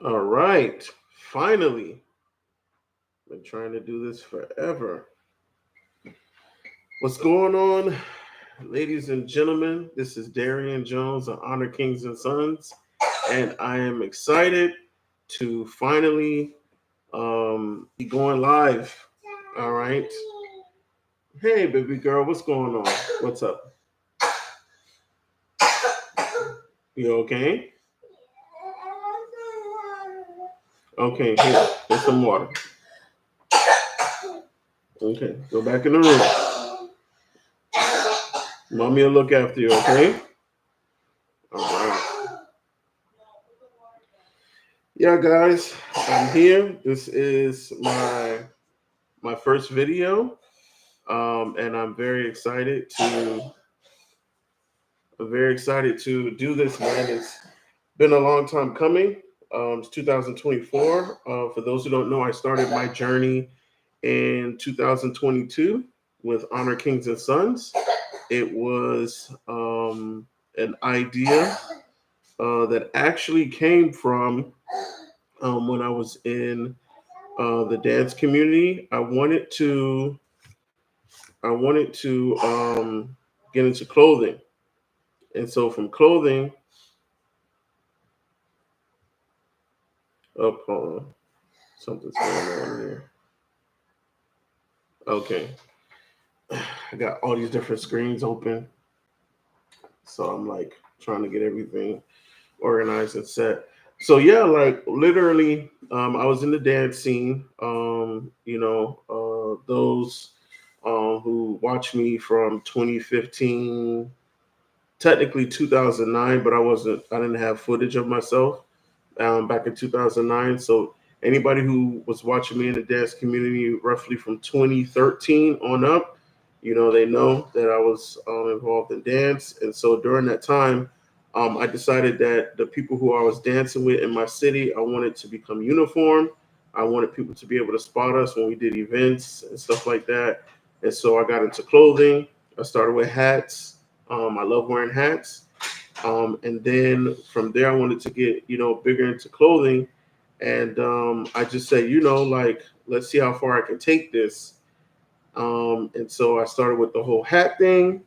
All right. Finally. Been trying to do this forever. What's going on, ladies and gentlemen? This is Darian Jones of Honor Kings and Sons, and I am excited to finally be going live. All right. Hey, baby girl, what's going on? What's up? You okay? Okay, here's some water. Okay, go back in the room. Mommy will look after you, okay? All right. Yeah, guys, I'm here. This is my first video, and I'm very excited to do this, man. It's been a long time coming. It's 2024. For those who don't know, I started my journey in 2022 with Honor Kings and Sons. It was an idea that actually came from when I was in the dance community. I wanted to get into clothing, and so from clothing, hold on, something's going on here. Okay, I got all these different screens open, so I'm like trying to get everything organized and set. So yeah, like literally, I was in the dance scene. Those who watched me from 2015, technically 2009, but I didn't have footage of myself back in 2009. So anybody who was watching me in the dance community roughly from 2013 on up, they know that I was involved in dance. And so during that time, I decided that the people who I was dancing with in my city, I wanted to become uniform. I wanted people to be able to spot us when we did events and stuff like that. And so I got into clothing. I started with hats. I love wearing hats. And then from there, I wanted to get, bigger into clothing. And I just said, like, let's see how far I can take this. And so I started with the whole hat thing.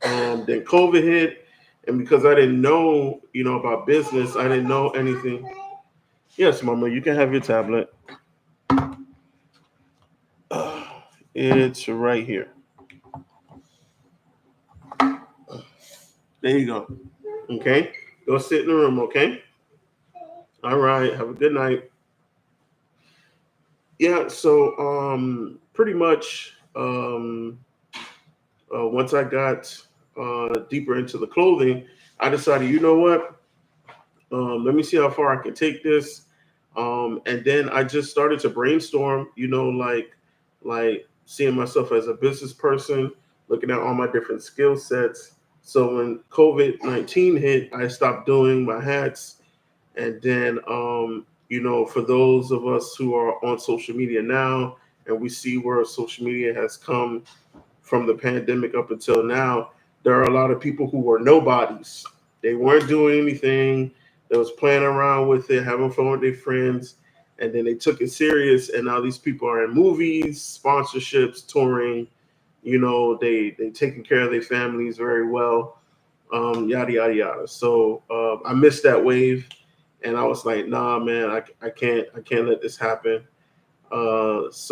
Then COVID hit. And because I didn't know, about business, I didn't know anything. Yes, Mama, you can have your tablet. It's right here. There you go. Okay. Go sit in the room, okay? All right. Have a good night. Yeah, so pretty much once I got deeper into the clothing, I decided, you know what? Let me see how far I can take this. And then I just started to brainstorm, like seeing myself as a business person, looking at all my different skill sets. So when COVID-19 hit, I stopped doing my hats. And then, for those of us who are on social media now, and we see where social media has come from the pandemic up until now, there are a lot of people who were nobodies. They weren't doing anything. They was playing around with it, having fun with their friends, and then they took it serious. And now these people are in movies, sponsorships, touring. They taking care of their families very well. Yada yada yada. So I missed that wave, and I was like, nah, man, I can't let this happen. That's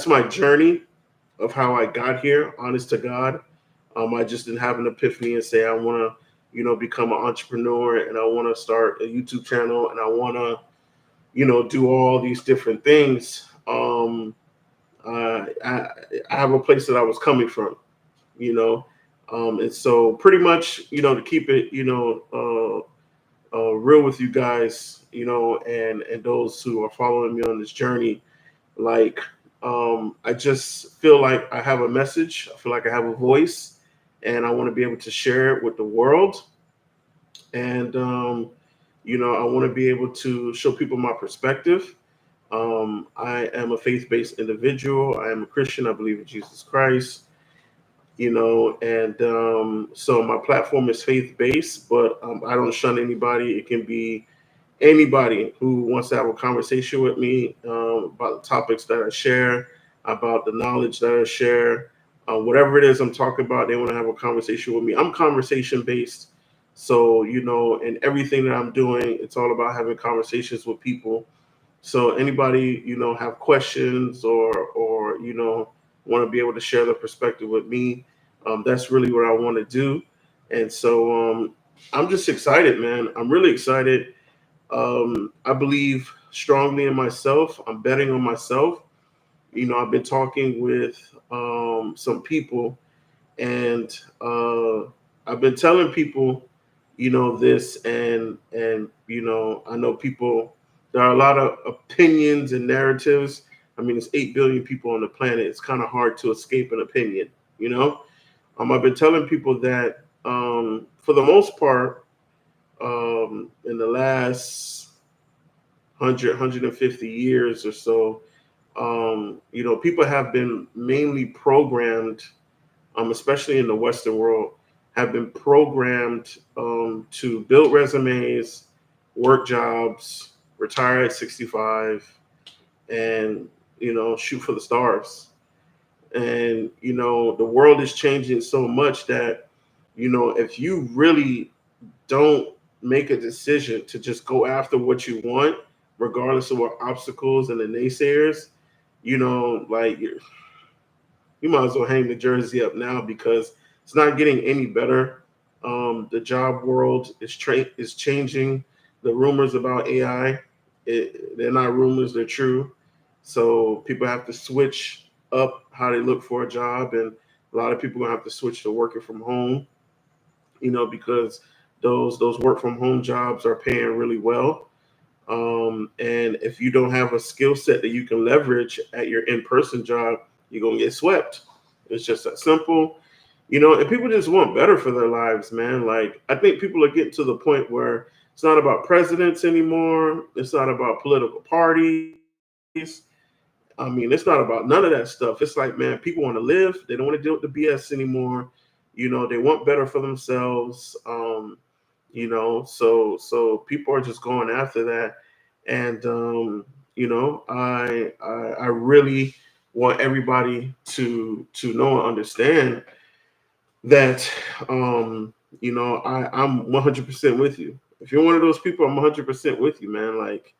my journey of how I got here. Honest to God, I just didn't have an epiphany and say I want to, become an entrepreneur, and I want to start a YouTube channel, and I want to, do all these different things. I have a place that I was coming from, you know, and so pretty much, to keep it, real with you guys, and those who are following me on this journey. Like, I just feel like I have a message. I feel like I have a voice, and I want to be able to share it with the world. And I want to be able to show people my perspective. I am a faith-based individual. I am a Christian. I believe in Jesus Christ. And so my platform is faith based, but I don't shun anybody. It can be anybody who wants to have a conversation with me about the topics that I share, about the knowledge that I share, whatever it is I'm talking about. They want to have a conversation with me. I'm conversation based. So, in everything that I'm doing, it's all about having conversations with people. So anybody, have questions or want to be able to share their perspective with me, that's really what I want to do. And so I'm just excited, man. I'm really excited. I believe strongly in myself. I'm betting on myself. I've been talking with some people, and I've been telling people, this, and I know people. There are a lot of opinions and narratives. I mean, it's 8 billion people on the planet. It's kind of hard to escape an opinion. I've been telling people that for the most part, in the last 150 years or so, people have been mainly programmed, especially in the Western world, have been programmed to build resumes, work jobs, retire at 65, and shoot for the stars. And the world is changing so much that if you really don't make a decision to just go after what you want, regardless of what obstacles and the naysayers, like you might as well hang the jersey up now because it's not getting any better. The job world is changing. The rumors about AI, they're not rumors; they're true. So people have to switch up how they look for a job, and a lot of people are gonna have to switch to working from home. Because those work from home jobs are paying really well. And if you don't have a skill set that you can leverage at your in person job, you're gonna get swept. It's just that simple. And people just want better for their lives, man. Like I think people are getting to the point where it's not about presidents anymore. It's not about political parties. I mean, it's not about none of that stuff. It's like, man, people want to live. They don't want to deal with the BS anymore. They want better for themselves. So people are just going after that. And I really want everybody to know and understand that I'm 100% with you. If you're one of those people, I'm 100% with you, man. Like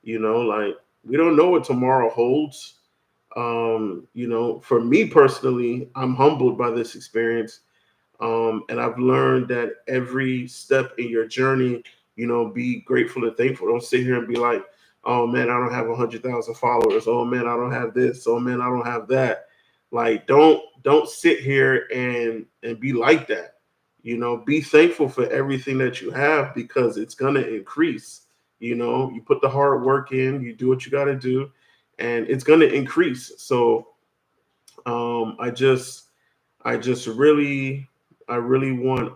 we don't know what tomorrow holds. For me personally, I'm humbled by this experience. And I've learned that every step in your journey, be grateful and thankful. Don't sit here and be like, oh man, I don't have 100,000 followers. Oh man, I don't have this. Oh man, I don't have that. Like, don't sit here and be like that. Be thankful for everything that you have because it's gonna increase. You put the hard work in, you do what you got to do, and it's gonna increase. So um, I just I just I really want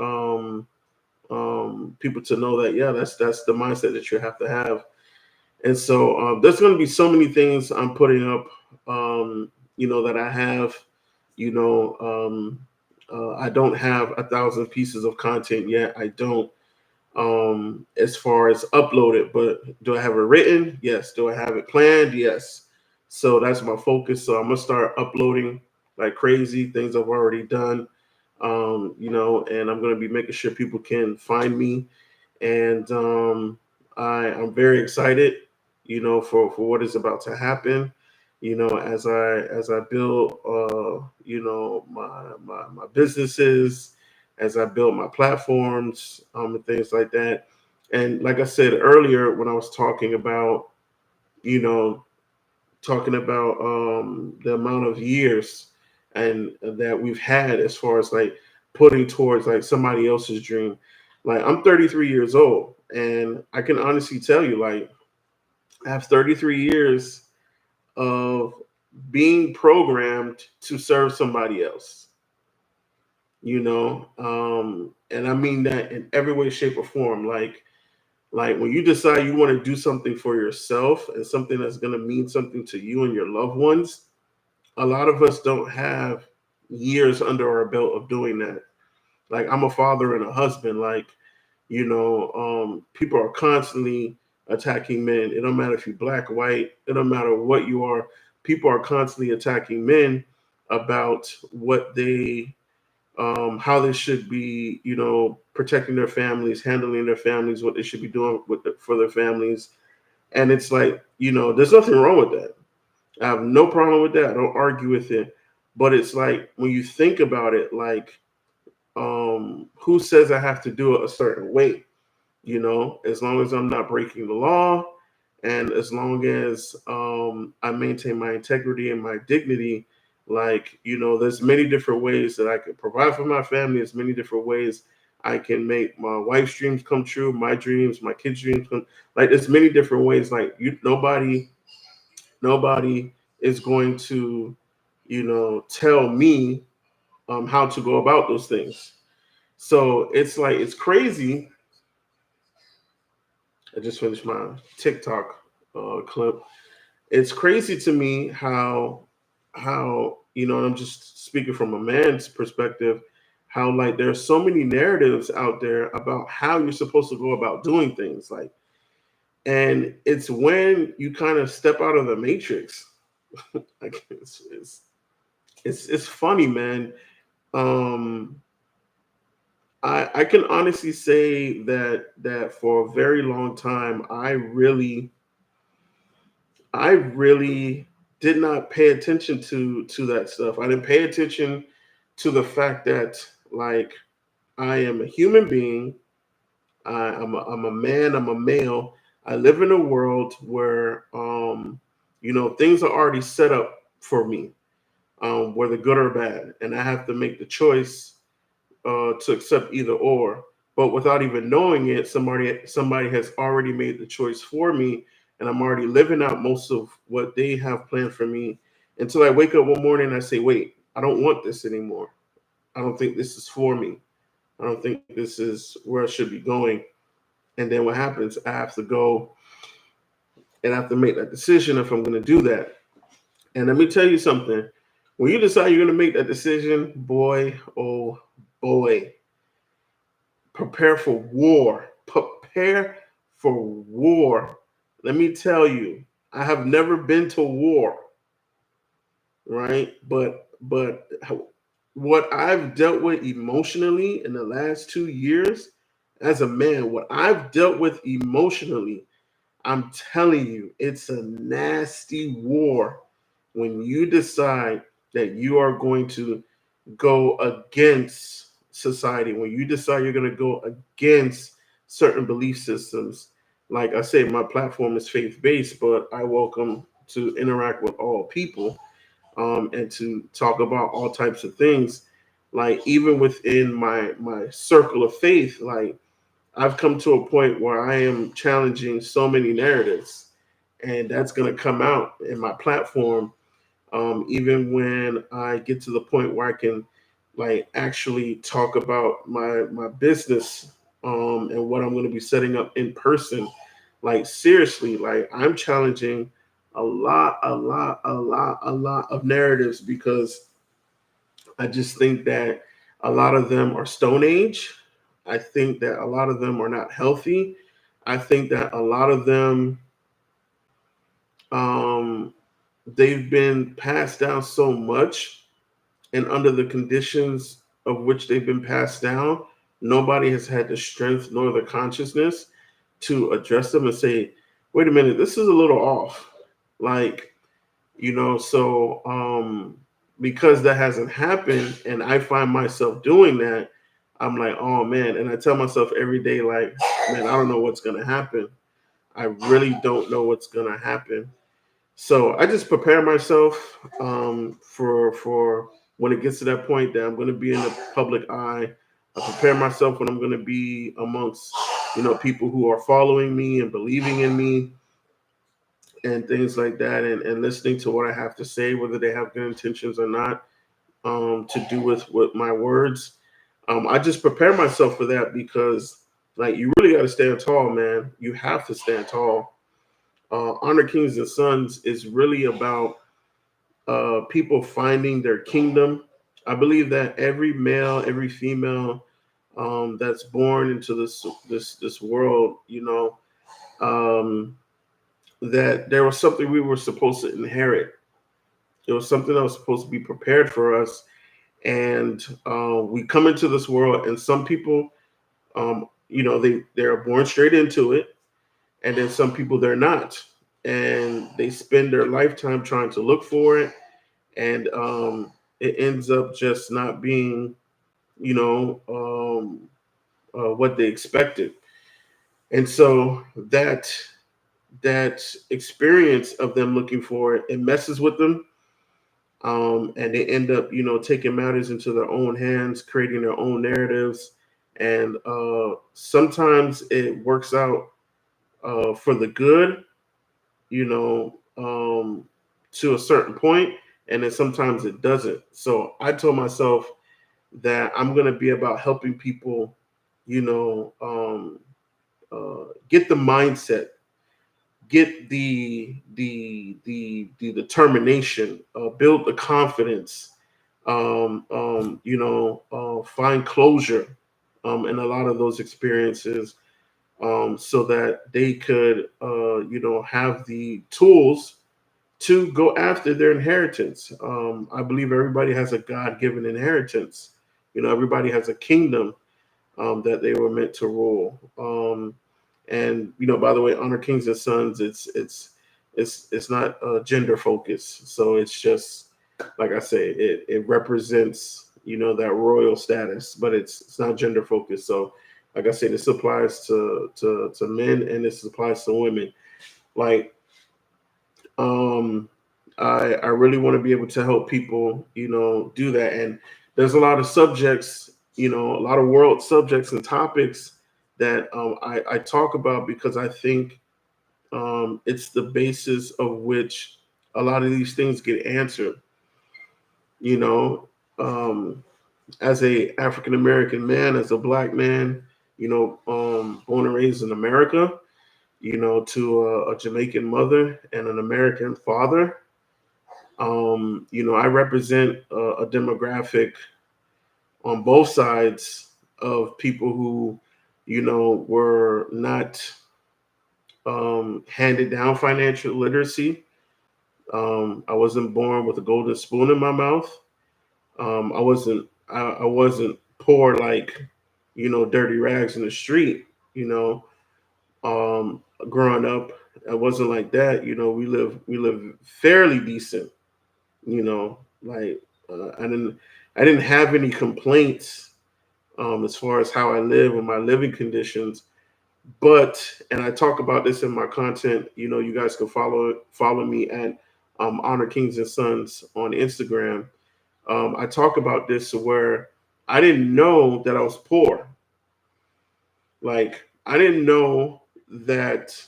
people to know that yeah, that's the mindset that you have to have. And so there's going to be so many things I'm putting up, that I have. I don't have 1,000 pieces of content yet. I don't, as far as uploaded, but do I have it written? Yes. Do I have it planned? Yes. So that's my focus. So I'm gonna start uploading like crazy things I've already done, and I'm gonna be making sure people can find me. And I'm very excited, for what is about to happen. As I build, my businesses, as I build my platforms, and things like that. And like I said earlier, when I was you know, talking about the amount of years and that we've had as far as like putting towards like somebody else's dream. Like I'm 33 years old, and I can honestly tell you, like I have 33 years of being programmed to serve somebody else. And I mean that in every way, shape, or form. Like when you decide you want to do something for yourself and something that's going to mean something to you and your loved ones, a lot of us don't have years under our belt of doing that. Like, I'm a father and a husband. Like, people are constantly attacking men. It don't matter if you're black, white. It don't matter what you are. People are constantly attacking men about what they, how they should be, protecting their families, handling their families, what they should be doing for their families. And it's like, there's nothing wrong with that. I have no problem with that. I don't argue with it. But it's like, when you think about it, like, who says I have to do it a certain way? As long as I'm not breaking the law, and as long as I maintain my integrity and my dignity, like, there's many different ways that I can provide for my family. There's many different ways I can make my wife's dreams come true, my dreams, my kids' dreams come. Like, there's many different ways. Like, nobody is going to, tell me how to go about those things. So it's like, it's crazy. I just finished my TikTok clip. It's crazy to me how and I'm just speaking from a man's perspective, how, like, there's so many narratives out there about how you're supposed to go about doing things, like, and it's when you kind of step out of the matrix. Like, it's funny, man. Um, I can honestly say that for a very long time, I really did not pay attention to that stuff. I didn't pay attention to the fact that, like, I am a human being. I'm a man. I'm a male. I live in a world where things are already set up for me, whether good or bad, and I have to make the choice to accept either or. But without even knowing it, somebody has already made the choice for me, and I'm already living out most of what they have planned for me. Until I wake up one morning and I say, "Wait, I don't want this anymore. I don't think this is for me. I don't think this is where I should be going." And then what happens? I have to go and I have to make that decision if I'm going to do that. And let me tell you something. When you decide you're going to make that decision, boy, oh boy, prepare for war. Prepare for war. Let me tell you, I have never been to war, right? But what I've dealt with emotionally in the last 2 years as a man, what I've dealt with emotionally, I'm telling you, it's a nasty war when you decide that you are going to go against society, when you decide you're going to go against certain belief systems. Like I say, my platform is faith based, but I welcome to interact with all people, and to talk about all types of things. Like, even within my circle of faith, like, I've come to a point where I am challenging so many narratives, and that's going to come out in my platform. Even when I get to the point where I can, like, actually talk about my business, and what I'm going to be setting up in person. Like, seriously, like, I'm challenging a lot of narratives, because I just think that a lot of them are Stone Age. I think that a lot of them are not healthy. I think that a lot of them, um, they've been passed down so much, and under the conditions of which they've been passed down, nobody has had the strength nor the consciousness to address them and say, wait a minute, this is a little off. Like, because that hasn't happened, and I find myself doing that, I'm like, oh man. And I tell myself every day, like, man, I don't know what's going to happen. I really don't know what's going to happen. So I just prepare myself, for when it gets to that point that I'm going to be in the public eye. I prepare myself when I'm going to be amongst, people who are following me and believing in me and things like that, and listening to what I have to say, whether they have good intentions or not, to do with my words. I just prepare myself for that, because, like, you really got to stand tall, man. You have to stand tall. Honor Kings and Sons is really about people finding their kingdom I believe that every male, every female that's born into this world, um, that there was something we were supposed to inherit. It was something that was supposed to be prepared for us, and we come into this world, and some people, they're born straight into it, and then some people they're not, and they spend their lifetime trying to look for it, and it ends up just not being, you know, what they expected. And so that experience of them looking for it, it messes with them, and they end up, taking matters into their own hands, creating their own narratives, and sometimes it works out for the good, to a certain point, and then sometimes it doesn't. So I told myself that I'm going to be about helping people, get the mindset, get the determination, build the confidence, find closure in a lot of those experiences, so that they could, have the tools to go after their inheritance. I believe everybody has a God given inheritance. Everybody has a kingdom that they were meant to rule. And by the way, honor kings and sons. It's not gender focused. So it's just like I say, it represents that royal status, but it's not gender focused. So like I say, this applies to men and this applies to women. Like um, I really want to be able to help people, do that. And there's a lot of subjects, a lot of world subjects and topics that I talk about because I think it's the basis of which a lot of these things get answered. You know, um, as a African American man, as a black man, born and raised in America, to a Jamaican mother and an American father. I represent a demographic on both sides of people who, were not handed down financial literacy. I wasn't born with a golden spoon in my mouth. I wasn't poor like, dirty rags in the street. You know, Growing up, I wasn't like that. We live fairly decent. Like I didn't have any complaints as far as how I live and my living conditions. But and I talk about this in my content. You guys can follow me at Honor Kings and Sons on Instagram. I talk about this where I didn't know that I was poor. Like I didn't know that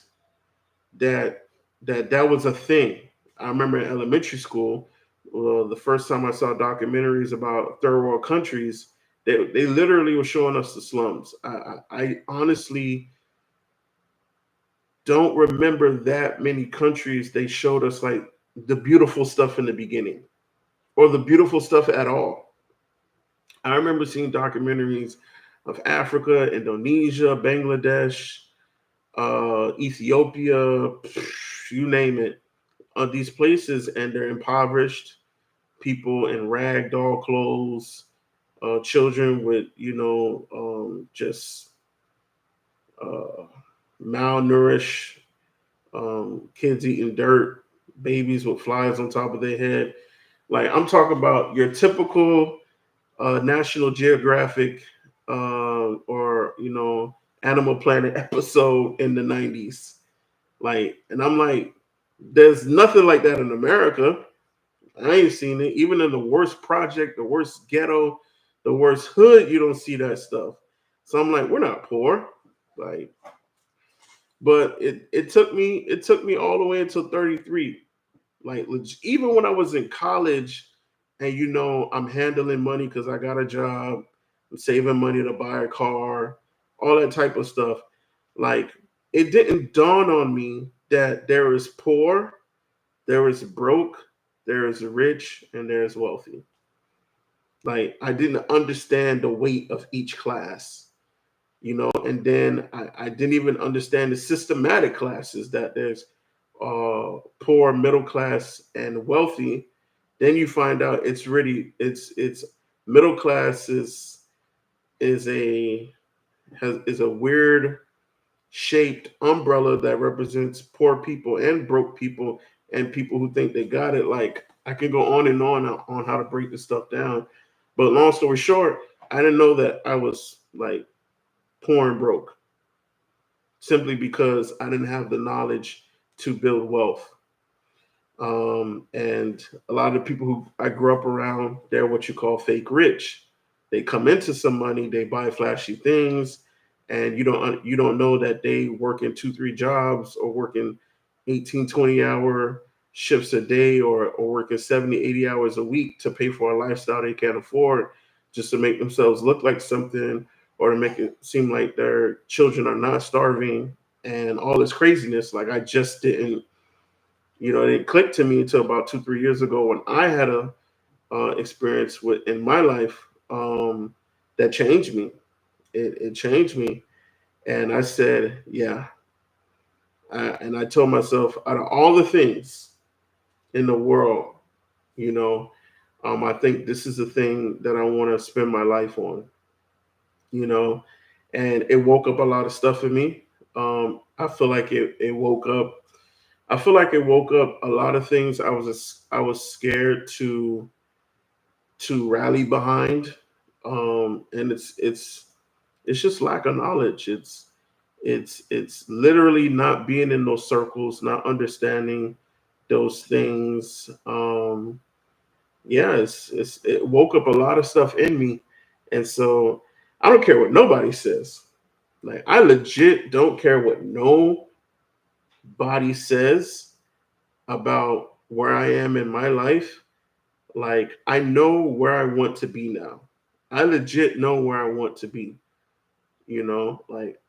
that that was a thing. I remember in elementary school, the first time I saw documentaries about third world countries, they literally were showing us the slums. I honestly don't remember that many countries they showed us like the beautiful stuff in the beginning or the beautiful stuff at all. I remember seeing documentaries of Africa, Indonesia, Bangladesh, Ethiopia, you name it, these places, and they're impoverished people in ragdoll clothes, children with just uh, malnourished, kids eating dirt, babies with flies on top of their head. Like I'm talking about your typical National Geographic or Animal Planet episode in the '90s. Like, and I'm like, there's nothing like that in America. I ain't seen it. Even in the worst project, the worst ghetto, the worst hood, you don't see that stuff. So I'm like, we're not poor. Like, but it took me all the way until 33. Like even when I was in college, and I'm handling money because I got a job, I'm saving money to buy a car, all that type of stuff. Like it didn't dawn on me that there is poor, there is broke, there is rich, and there is wealthy. Like I didn't understand the weight of each class, and then I didn't even understand the systematic classes that there's poor, middle class, and wealthy. Then you find out it's middle class is a is a weird shaped umbrella that represents poor people and broke people and people who think they got it. Like I can go on and on how to break this stuff down. But long story short, I didn't know that I was like poor and broke simply because I didn't have the knowledge to build wealth. And a lot of the people who I grew up around, they're what you call fake rich. They come into some money, they buy flashy things, and you don't know that they work in 2 3 jobs or working 18 20 hour shifts a day or working 70 80 hours a week to pay for a lifestyle they can't afford just to make themselves look like something or to make it seem like their children are not starving and all this craziness. Like I just didn't it didn't click to me until about 2 3 years ago when I had a experience with in my life that changed me. It changed me, and I said, yeah. And I told myself, out of all the things in the world, you know, I think this is the thing that I want to spend my life on. You know, and it woke up a lot of stuff in me. I feel like it woke up. I feel like it woke up a lot of things I was scared to rally behind, and it's just lack of knowledge. It's literally not being in those circles, not understanding those things. Yeah, it woke up a lot of stuff in me, and so I don't care what nobody says. Like I legit don't care what nobody says about where I am in my life. Like I know where I want to be now. I legit know where I want to be. Like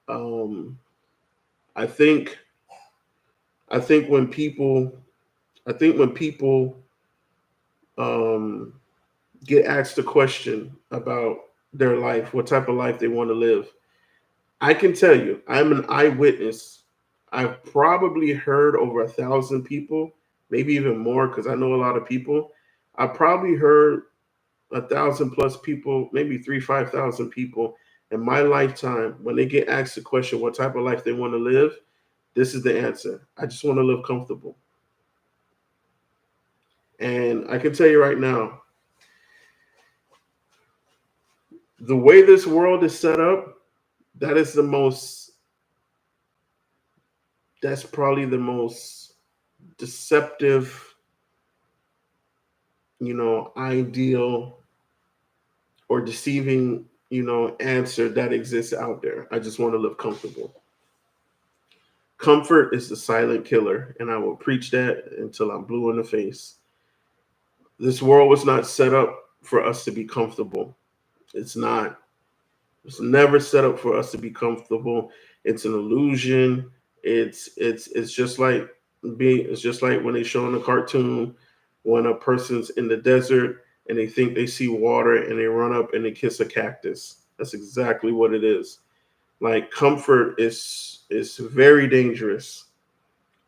um I think I think when people I think when people um get asked a question about their life, what type of life they want to live, I can tell you, I'm an eyewitness. I've probably heard over 1,000 people, maybe even more, because I know a lot of people. I probably heard 1,000 plus people, maybe 5,000 people in my lifetime. When they get asked the question, what type of life they want to live, this is the answer. I just want to live comfortable. And I can tell you right now, the way this world is set up, that is the most, that's probably the most deceptive, ideal or deceiving, answer that exists out there. I just want to live comfortable. Comfort is the silent killer, and I will preach that until I'm blue in the face. This world was not set up for us to be comfortable. It's not. It's never set up for us to be comfortable. It's an illusion. It's just like it's just like when they show in a cartoon when a person's in the desert and they think they see water and they run up and they kiss a cactus. That's exactly what it is. Like comfort is very dangerous.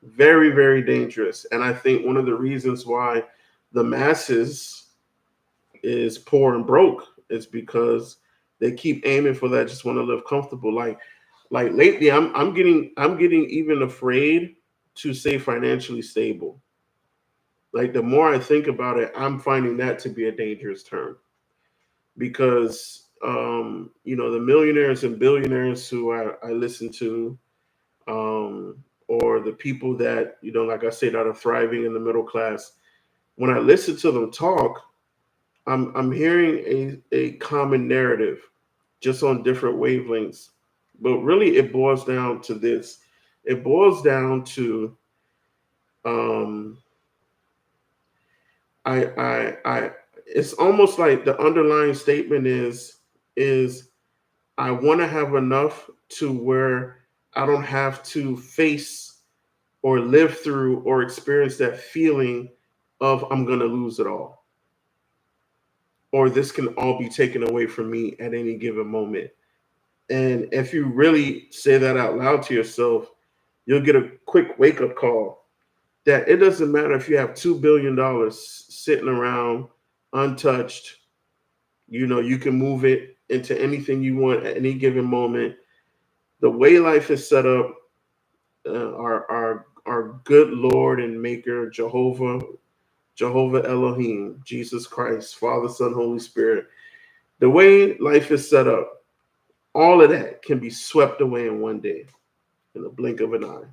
Very, very dangerous. And I think one of the reasons why the masses is poor and broke is because they keep aiming for that, just want to live comfortable. Like lately I'm getting even afraid to say financially stable. Like the more I think about it, I'm finding that to be a dangerous term because the millionaires and billionaires who I listen to, or the people that, like I said, that are thriving in the middle class, when I listen to them talk, I'm hearing a common narrative just on different wavelengths. But really it boils down to this. It boils down to um I it's almost like the underlying statement is I want to have enough to where I don't have to face or live through or experience that feeling of I'm gonna lose it all. or this can all be taken away from me at any given moment. And if you really say that out loud to yourself, you'll get a quick wake up call that it doesn't matter if you have $2 billion sitting around untouched. You can move it into anything you want at any given moment. The way life is set up, our good Lord and Maker, Jehovah Elohim, Jesus Christ, Father, Son, Holy Spirit. The way life is set up, all of that can be swept away in one day, in the blink of an eye.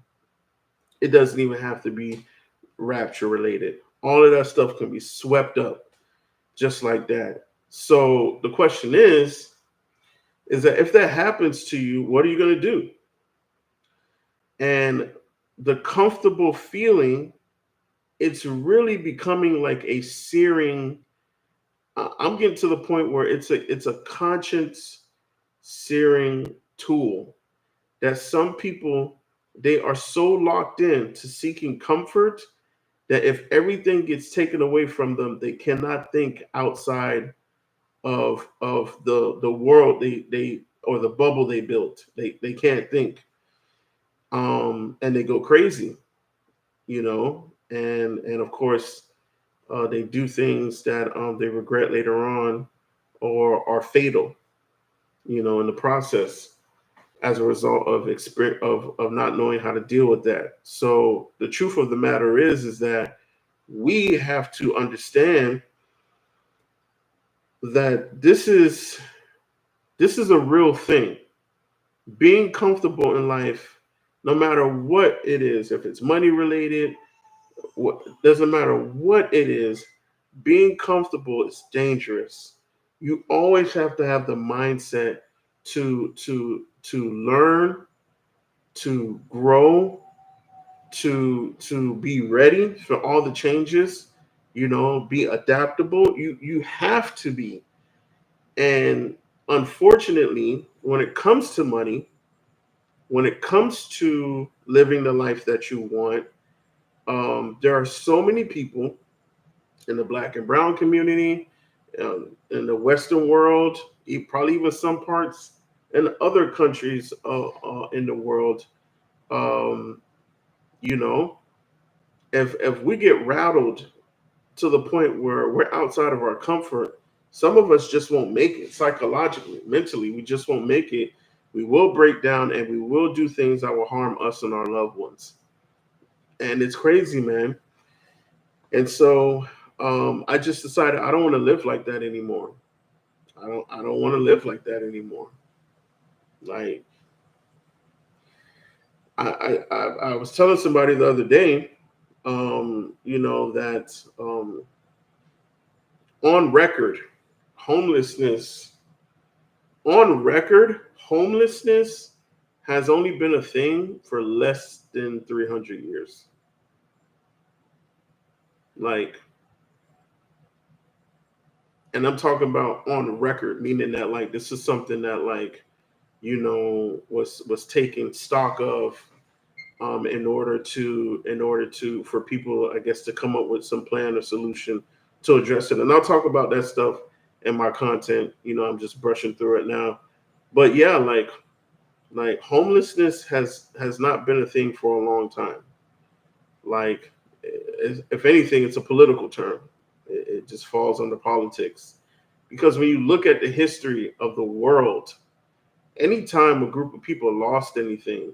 It doesn't even have to be rapture related. All of that stuff can be swept up just like that. So the question is that if that happens to you, what are you going to do? And the comfortable feeling, it's really becoming like a searing. I'm getting to the point where it's a conscience searing tool that some people, they are so locked in to seeking comfort that if everything gets taken away from them, they cannot think outside of the world they or the bubble they built. They can't think, and they go crazy, and of course they do things that they regret later on or are fatal, in the process as a result of experience of not knowing how to deal with that. So the truth of the matter is that we have to understand that this is a real thing. Being comfortable in life, no matter what it is, if it's money related, what doesn't matter what it is, being comfortable is dangerous. You always have to have the mindset to learn, to grow, to be ready for all the changes, be adaptable. You have to be. And unfortunately, when it comes to money, when it comes to living the life that you want, there are so many people in the black and brown community, in the Western world, probably even some parts in other countries in the world. Um, you know, if we get rattled to the point where we're outside of our comfort, some of us just won't make it psychologically, mentally. We just won't make it. We will break down and we will do things that will harm us and our loved ones. And it's crazy, man. And so I just decided I don't want to live like that anymore. I don't want to live like that anymore. Like I was telling somebody the other day, that on record, homelessness homelessness has only been a thing for less than 300 years. Like, and I'm talking about on record, meaning that like this is something that like was taken stock of, in order to for people, I guess, to come up with some plan or solution to address it. And I'll talk about that stuff in my content. I'm just brushing through it now. But yeah, like homelessness has not been a thing for a long time. Like, if anything, it's a political term. It just falls under politics. Because when you look at the history of the world, anytime a group of people lost anything,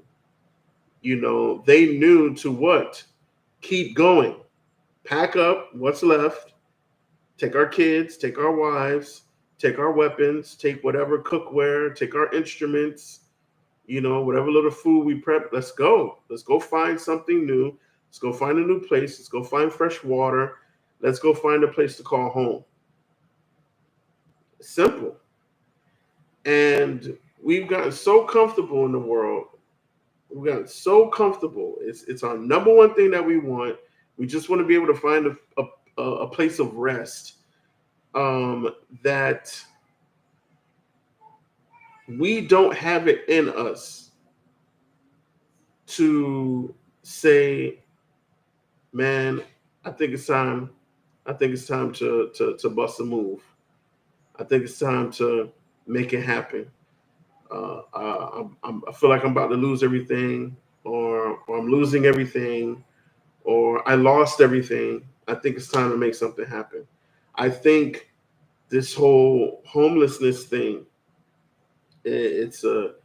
they knew to what? Keep going. Pack up what's left, take our kids, take our wives, take our weapons, take whatever cookware, take our instruments, whatever little food we prep. Let's go. Let's go find something new. Let's go find a new place. Let's go find fresh water. Let's go find a place to call home. Simple. And we've gotten so comfortable in the world. We've gotten so comfortable. It's our number one thing that we want. We just want to be able to find a place of rest, that we don't have it in us to say, man, I think it's time. I think it's time to bust a move. I think it's time to make it happen. I feel like I'm about to lose everything, or I'm losing everything, or I lost everything. I think it's time to make something happen. I think this whole homelessness thing, it's a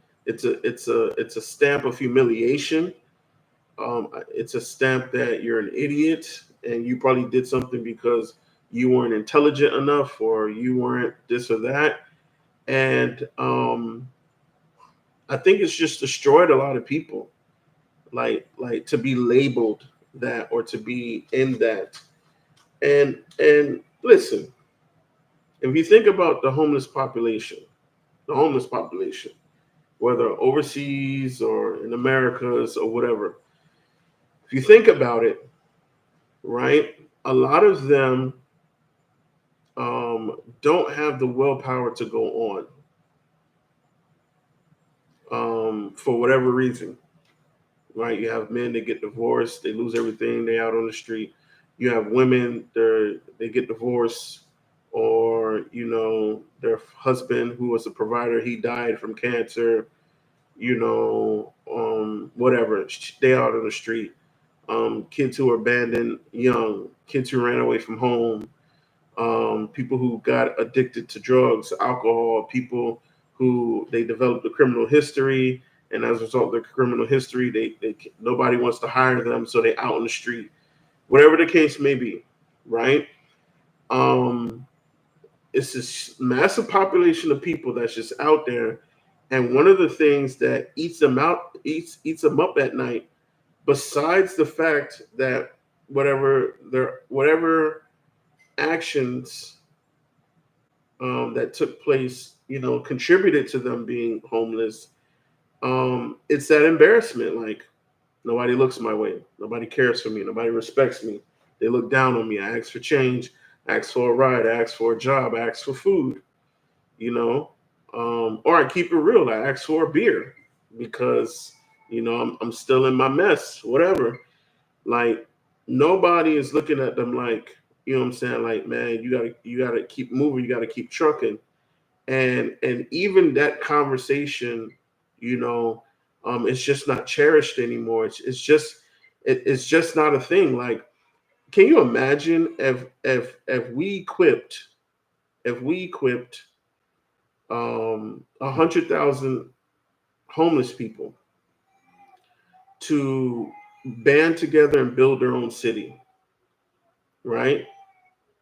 stamp of humiliation. It's a stamp that you're an idiot and you probably did something because you weren't intelligent enough or you weren't this or that. And I think it's just destroyed a lot of people. Like to be labeled that or to be in that. And listen, if you think about the homeless population, whether overseas or in Americas or whatever, if you think about it, right, a lot of them don't have the willpower to go on for whatever reason, right? You have men that get divorced, they lose everything, they out on the street. You have women, they get divorced, or their husband who was a provider, he died from cancer, whatever. They out on the street. Kids who were abandoned young, kids who ran away from home, people who got addicted to drugs, alcohol, people who they developed a criminal history, and as a result of their criminal history, they nobody wants to hire them, so they out on the street. Whatever the case may be, right? Um, it's this massive population of people that's just out there, and one of the things that eats them up at night, besides the fact that whatever actions that took place, contributed to them being homeless. It's that embarrassment. Like nobody looks my way, nobody cares for me, nobody respects me. They look down on me. I ask for change, I ask for a ride, I ask for a job, I ask for food. You know, or I keep it real. I ask for a beer because I'm still in my mess. Whatever. Like nobody is looking at them like, what I'm saying, like, man, you gotta keep moving, you gotta keep trucking. And even that conversation, you know, it's just not cherished anymore. It's just not a thing. Like, can you imagine if we equipped 100,000 homeless people to band together and build their own city, right?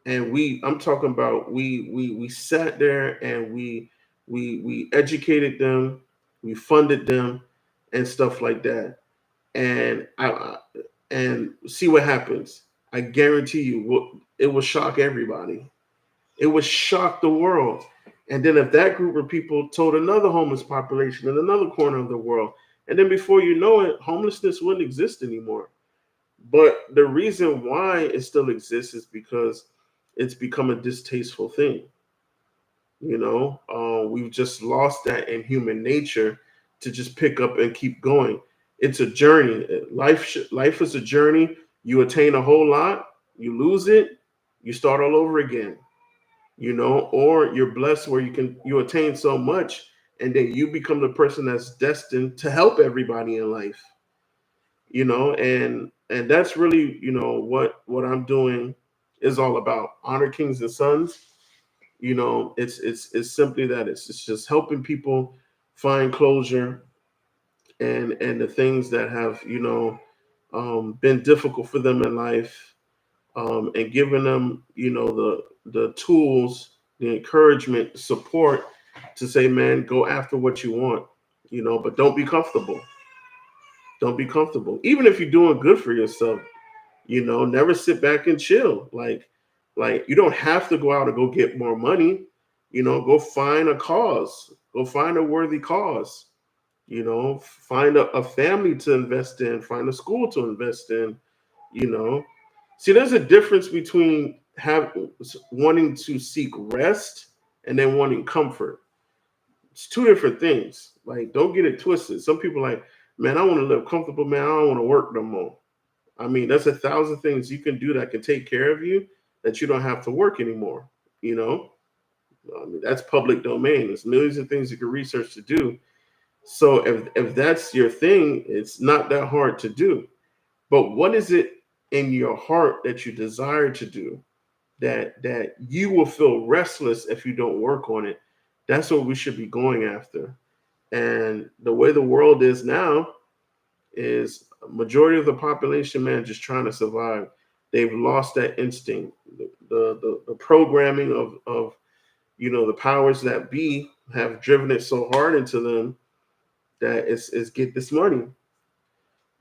And I'm talking about we sat there and we educated them, we funded them, and stuff like that. And and see what happens. I guarantee you, it will shock everybody. It would shock the world. And then if that group of people told another homeless population in another corner of the world, and then before you know it, homelessness wouldn't exist anymore. But the reason why it still exists is because it's become a distasteful thing. We've just lost that in human nature to just pick up and keep going. It's a journey. Life is a journey. You attain a whole lot, you lose it, you start all over again. Or you're blessed where you attain so much, and then you become the person that's destined to help everybody in life. And that's really what I'm doing is all about. Honor kings and sons. It's simply that. It's just helping people find closure, and the things that have been difficult for them in life, and giving them the tools, the encouragement, support to say, man, go after what you want, but don't be comfortable. Don't be comfortable. Even if you're doing good for yourself, never sit back and chill. Like you don't have to go out and go get more money. Go find a cause. Go find a worthy cause. Find a family to invest in, find a school to invest in, you know. See, there's a difference between wanting to seek rest and then wanting comfort. It's two different things. Like, don't get it twisted. Some people like, man, I want to live comfortable, man. I don't want to work no more. I mean, that's 1,000 things you can do that can take care of you that you don't have to work anymore, you know? I mean, that's public domain. There's millions of things you can research to do. So if that's your thing, it's not that hard to do. But what is it in your heart that you desire to do that you will feel restless if you don't work on it? That's what we should be going after. And the way the world is now is a majority of the population, man, just trying to survive. They've lost that instinct. The programming of the powers that be have driven it so hard into them that it's get this money.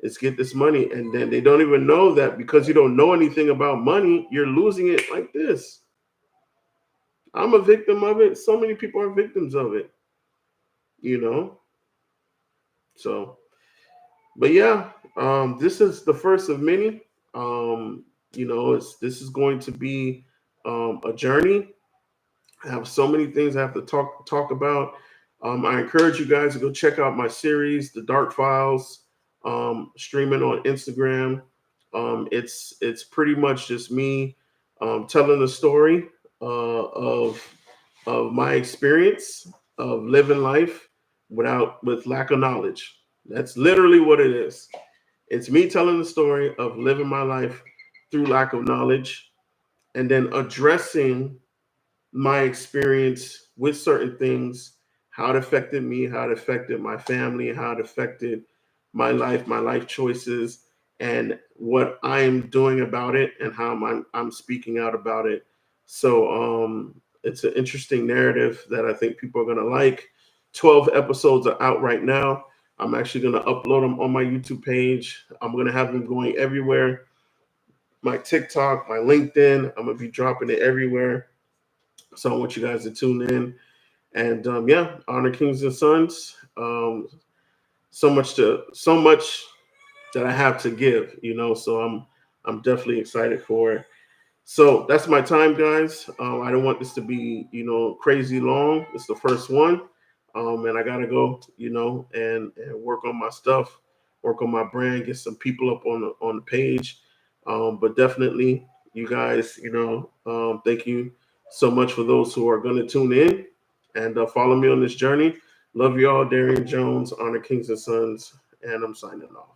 It's get this money. And then they don't even know that because you don't know anything about money, you're losing it like this. I'm a victim of it. So many people are victims of it, you know? So, but yeah, this is the first of many. This is going to be a journey. I have so many things I have to talk about. I encourage you guys to go check out my series, The Dark Files, streaming on Instagram. It's pretty much just me telling the story of my experience of living life with lack of knowledge. That's literally what it is. It's me telling the story of living my life through lack of knowledge, and then addressing my experience with certain things, how it affected me, how it affected my family, how it affected my life choices, and what I am doing about it, and how I'm speaking out about it. So it's an interesting narrative that I think people are gonna like. 12 episodes are out right now. I'm actually gonna upload them on my YouTube page. I'm gonna have them going everywhere. My TikTok, my LinkedIn. I'm gonna be dropping it everywhere. So I want you guys to tune in. And yeah, honor kings and sons. So much that I have to give, So I'm definitely excited for it. So that's my time, guys. I don't want this to be, crazy long. It's the first one, and I gotta go, and work on my stuff, work on my brand, get some people up on the page. But definitely, you guys, thank you so much for those who are going to tune in and follow me on this journey. Love you all, Darian Jones, Honor Kings and Sons, and I'm signing off.